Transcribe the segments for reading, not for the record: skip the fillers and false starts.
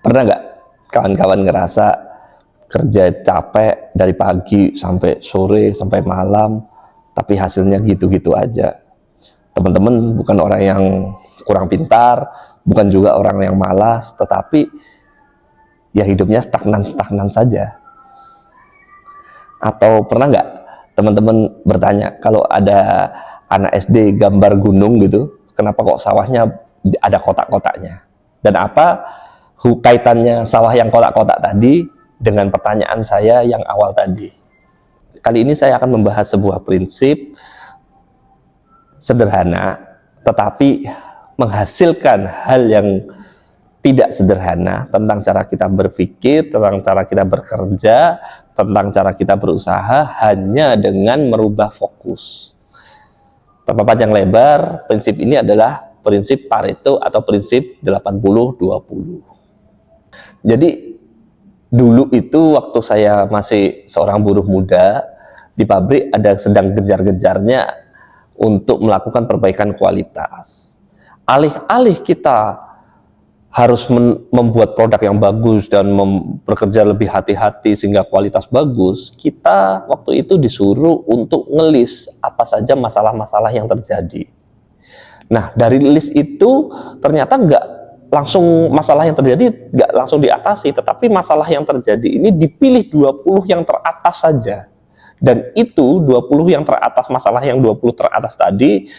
Pernah nggak kawan-kawan ngerasa kerja capek dari pagi sampai sore sampai malam, tapi hasilnya gitu-gitu aja? Teman-teman bukan orang yang kurang pintar, bukan juga orang yang malas, tetapi ya hidupnya stagnan-stagnan saja. Atau pernah nggak teman-teman bertanya, kalau ada anak SD gambar gunung gitu, kenapa kok sawahnya ada kotak-kotaknya? Dan apa kaitannya sawah yang kotak-kotak tadi dengan pertanyaan saya yang awal tadi? Kali ini saya akan membahas sebuah prinsip sederhana, tetapi menghasilkan hal yang tidak sederhana tentang cara kita berpikir, tentang cara kita bekerja, tentang cara kita berusaha hanya dengan merubah fokus. Tanpa panjang lebar, prinsip ini adalah prinsip Pareto atau prinsip 80-20. Jadi dulu itu waktu saya masih seorang buruh muda di pabrik, ada sedang genjar-genjarnya untuk melakukan perbaikan kualitas. Alih-alih kita harus membuat produk yang bagus dan bekerja lebih hati-hati sehingga kualitas bagus, kita waktu itu disuruh untuk ngelis apa saja masalah-masalah yang terjadi. Nah, dari list itu ternyata nggak langsung masalah yang terjadi nggak langsung diatasi, tetapi masalah yang terjadi ini dipilih 20 yang teratas saja. Dan itu 20 yang teratas, masalah yang 20 teratas tadi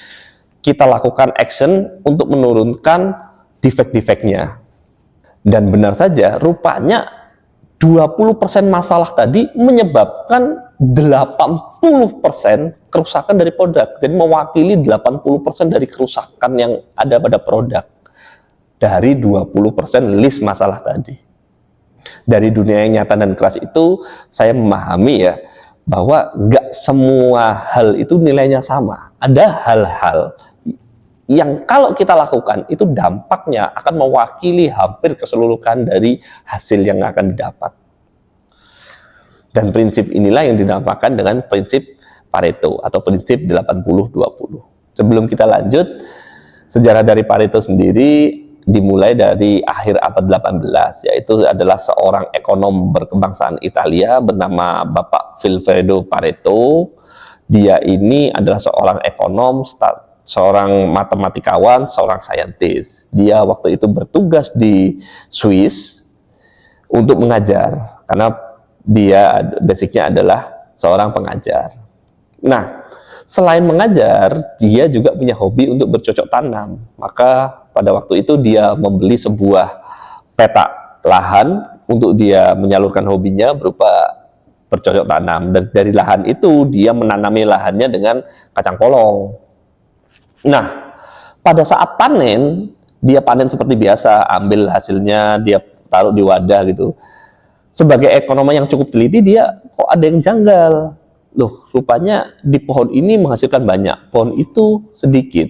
kita lakukan action untuk menurunkan defek-defeknya. Dan benar saja, rupanya 20% masalah tadi menyebabkan 80% kerusakan dari produk. Jadi mewakili 80% dari kerusakan yang ada pada produk. Dari 20% list masalah tadi. Dari dunia yang nyata dan keras itu, saya memahami ya, bahwa nggak semua hal itu nilainya sama. Ada hal-hal yang kalau kita lakukan itu dampaknya akan mewakili hampir keseluruhan dari hasil yang akan didapat. Dan prinsip inilah yang dinamakan dengan prinsip Pareto atau prinsip 80-20. Sebelum kita lanjut, sejarah dari Pareto sendiri dimulai dari akhir abad 18, yaitu adalah seorang ekonom berkebangsaan Italia bernama Bapak Vilfredo Pareto. Dia ini adalah seorang ekonom, seorang matematikawan, seorang saintis. Dia waktu itu bertugas di Swiss untuk mengajar, karena dia basicnya adalah seorang pengajar. Nah, selain mengajar, dia juga punya hobi untuk bercocok tanam. Maka pada waktu itu dia membeli sebuah petak lahan untuk dia menyalurkan hobinya berupa bercocok tanam. Dan dari lahan itu dia menanami lahannya dengan kacang polong. Nah, pada saat panen, dia panen seperti biasa, ambil hasilnya, dia taruh di wadah gitu. Sebagai ekonom yang cukup teliti, dia kok ada yang janggal. Loh, rupanya di pohon ini menghasilkan banyak, pohon itu sedikit.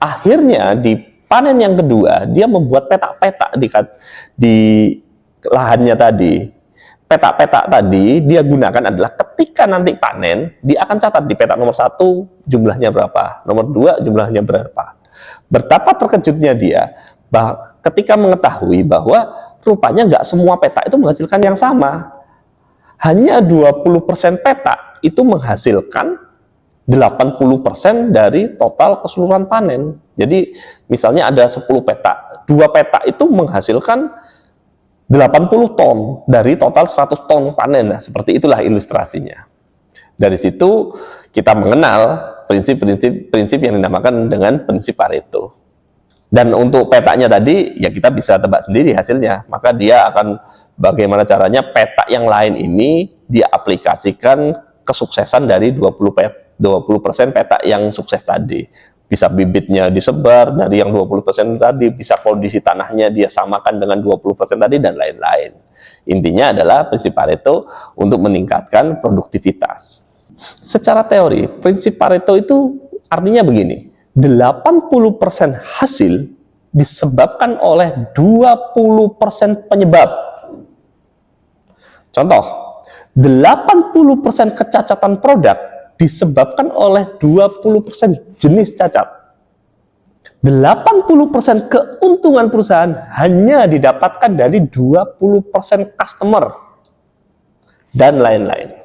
Akhirnya di panen yang kedua, dia membuat petak-petak di lahannya tadi. Petak-petak tadi dia gunakan adalah ketika nanti panen, dia akan catat di petak nomor 1 jumlahnya berapa, nomor 2 jumlahnya berapa. Betapa terkejutnya dia ketika mengetahui bahwa rupanya nggak semua petak itu menghasilkan yang sama. Hanya 20% petak itu menghasilkan 80% dari total keseluruhan panen. Jadi misalnya ada 10 petak, 2 petak itu menghasilkan 80 ton dari total 100 ton panen. Nah, seperti itulah ilustrasinya. Dari situ kita mengenal prinsip yang dinamakan dengan prinsip Pareto. Dan untuk petaknya tadi, ya kita bisa tebak sendiri hasilnya. Maka dia akan bagaimana caranya petak yang lain ini dia aplikasikan kesuksesan dari 20% petak yang sukses tadi. Bisa bibitnya disebar dari yang 20% tadi, bisa kondisi tanahnya dia samakan dengan 20% tadi, dan lain-lain. Intinya adalah prinsip Pareto untuk meningkatkan produktivitas. Secara teori, prinsip Pareto itu artinya begini. 80% hasil disebabkan oleh 20% penyebab. Contoh, 80% kecacatan produk disebabkan oleh 20% jenis cacat. 80% keuntungan perusahaan hanya didapatkan dari 20% customer dan lain-lain.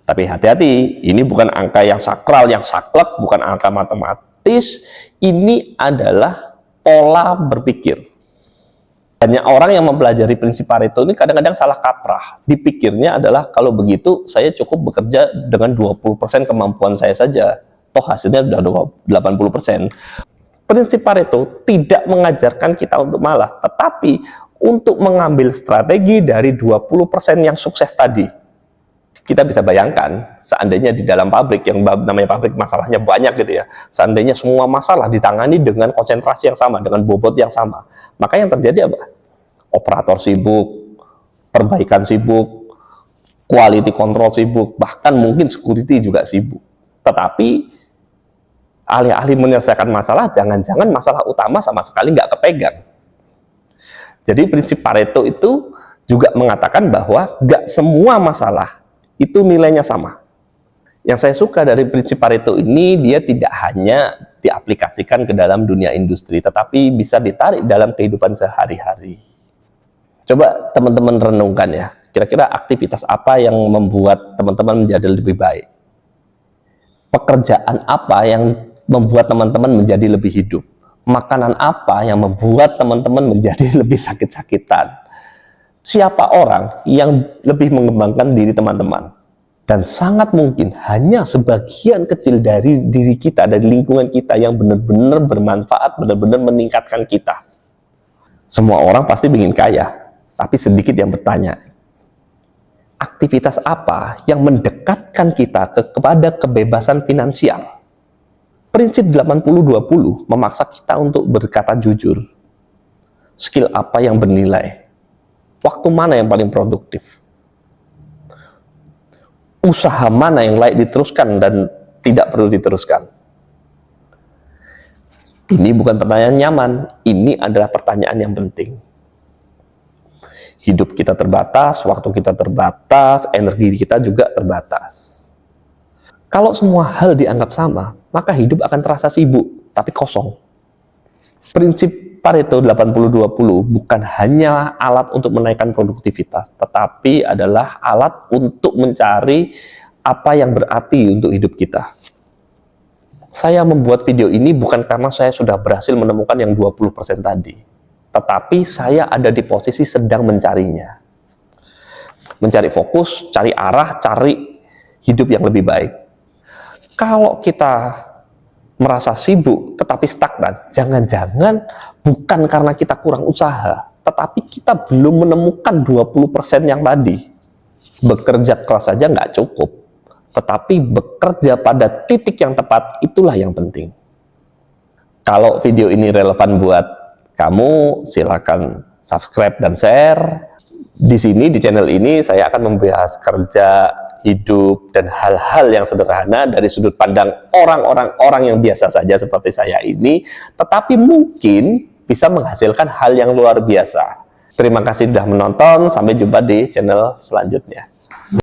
Tapi hati-hati, ini bukan angka yang sakral, yang saklek, bukan angka matematis. Ini adalah pola berpikir. Banyak orang yang mempelajari prinsip Pareto ini kadang-kadang salah kaprah. Dipikirnya adalah kalau begitu saya cukup bekerja dengan 20% kemampuan saya saja. Toh hasilnya sudah 80%. Prinsip Pareto tidak mengajarkan kita untuk malas, tetapi untuk mengambil strategi dari 20% yang sukses tadi. Kita bisa bayangkan, seandainya di dalam pabrik, yang namanya pabrik masalahnya banyak gitu ya, seandainya semua masalah ditangani dengan konsentrasi yang sama, dengan bobot yang sama, maka yang terjadi apa? Operator sibuk, perbaikan sibuk, quality control sibuk, bahkan mungkin security juga sibuk. Tetapi alih-alih menyelesaikan masalah, jangan-jangan masalah utama sama sekali nggak kepegang. Jadi prinsip Pareto itu juga mengatakan bahwa nggak semua masalah itu nilainya sama. Yang saya suka dari prinsip Pareto ini, dia tidak hanya diaplikasikan ke dalam dunia industri, tetapi bisa ditarik dalam kehidupan sehari-hari. Coba teman-teman renungkan ya, kira-kira aktivitas apa yang membuat teman-teman menjadi lebih baik? Pekerjaan apa yang membuat teman-teman menjadi lebih hidup? Makanan apa yang membuat teman-teman menjadi lebih sakit-sakitan? Siapa orang yang lebih mengembangkan diri teman-teman? Dan sangat mungkin hanya sebagian kecil dari diri kita, dari lingkungan kita yang benar-benar bermanfaat, benar-benar meningkatkan kita. Semua orang pasti ingin kaya, tapi sedikit yang bertanya, aktivitas apa yang mendekatkan kita kepada kebebasan finansial? Prinsip 80-20 memaksa kita untuk berkata jujur. Skill apa yang bernilai? Waktu mana yang paling produktif? Usaha mana yang layak diteruskan dan tidak perlu diteruskan? Ini bukan pertanyaan nyaman, ini adalah pertanyaan yang penting. Hidup kita terbatas, waktu kita terbatas, energi kita juga terbatas. Kalau semua hal dianggap sama, maka hidup akan terasa sibuk, tapi kosong. Prinsip Pareto 80-20 bukan hanya alat untuk menaikkan produktivitas, tetapi adalah alat untuk mencari apa yang berarti untuk hidup kita. Saya membuat video ini bukan karena saya sudah berhasil menemukan yang 20% tadi, tetapi saya ada di posisi sedang mencarinya. Mencari fokus, cari arah, cari hidup yang lebih baik. Kalau kita merasa sibuk tetapi stagnan, jangan-jangan bukan karena kita kurang usaha, tetapi kita belum menemukan 20% yang tadi. Bekerja keras saja nggak cukup, tetapi bekerja pada titik yang tepat, itulah yang penting. Kalau video ini relevan buat kamu, silakan subscribe dan share. Di sini, di channel ini, saya akan membahas kerja, hidup, dan hal-hal yang sederhana dari sudut pandang orang-orang yang biasa saja seperti saya ini, tetapi mungkin bisa menghasilkan hal yang luar biasa. Terima kasih sudah menonton, sampai jumpa di channel selanjutnya.